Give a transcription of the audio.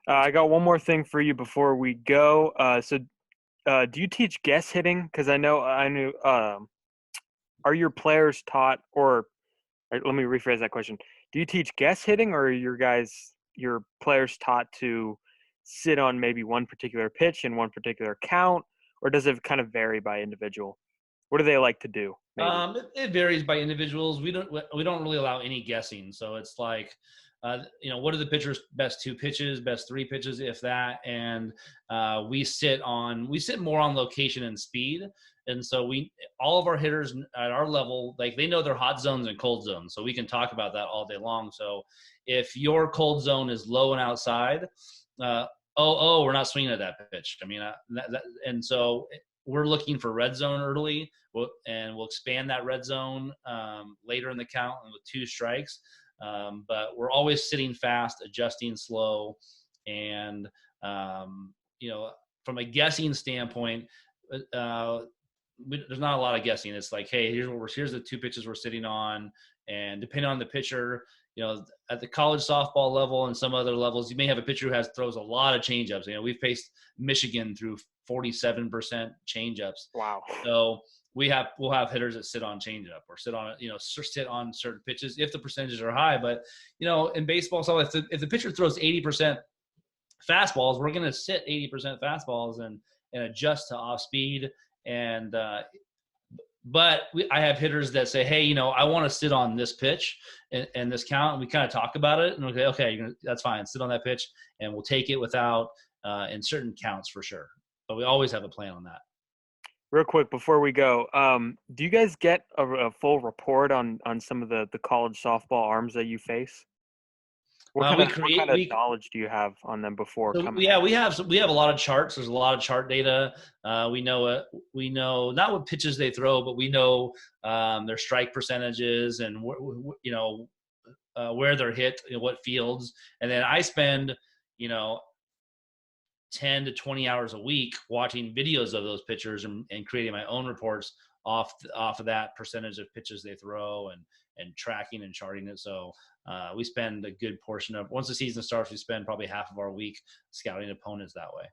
I got one more thing for you before we go. Do you teach guess hitting? Because I knew. Are your players taught, or let me rephrase that question. Do you teach guess hitting, or are your players taught to sit on maybe one particular pitch and one particular count, or does it kind of vary by individual? What do they like to do? Maybe. It varies by individuals. We don't really allow any guessing. So it's like, what are the pitcher's best two pitches, best three pitches, if that, and we sit more on location and speed. And so all of our hitters at our level, like they know their hot zones and cold zones. So we can talk about that all day long. So if your cold zone is low and outside, uh, we're not swinging at that pitch. I mean, and so we're looking for red zone early, and we'll expand that red zone later in the count with two strikes. But we're always sitting fast, adjusting slow, and from a guessing standpoint, uh, there's not a lot of guessing. It's like, hey, here's the two pitches we're sitting on, and depending on the pitcher, at the college softball level and some other levels, you may have a pitcher who throws a lot of changeups. We've faced Michigan through 47% changeups. Wow. So we'll have hitters that sit on changeup or sit on certain pitches if the percentages are high. But in baseball, so if the pitcher throws 80% fastballs, we're going to sit 80% fastballs and adjust to off speed. And but I have hitters that say, hey, I want to sit on this pitch and this count. And we kind of talk about it and we'll say, okay, that's fine. Sit on that pitch and we'll take it without in certain counts for sure. But we always have a plan on that. Real quick before we go, do you guys get a full report on some of the college softball arms that you face? What kind of knowledge do you have on them before So coming? yeah, we have a lot of charts. There's a lot of chart data. We know not what pitches they throw, but we know their strike percentages and where they're hit, what fields. And then I spend 10 to 20 hours a week watching videos of those pitchers and creating my own reports off of that percentage of pitches they throw and tracking and charting it. So we spend a good portion of, once the season starts, we spend probably half of our week scouting opponents that way.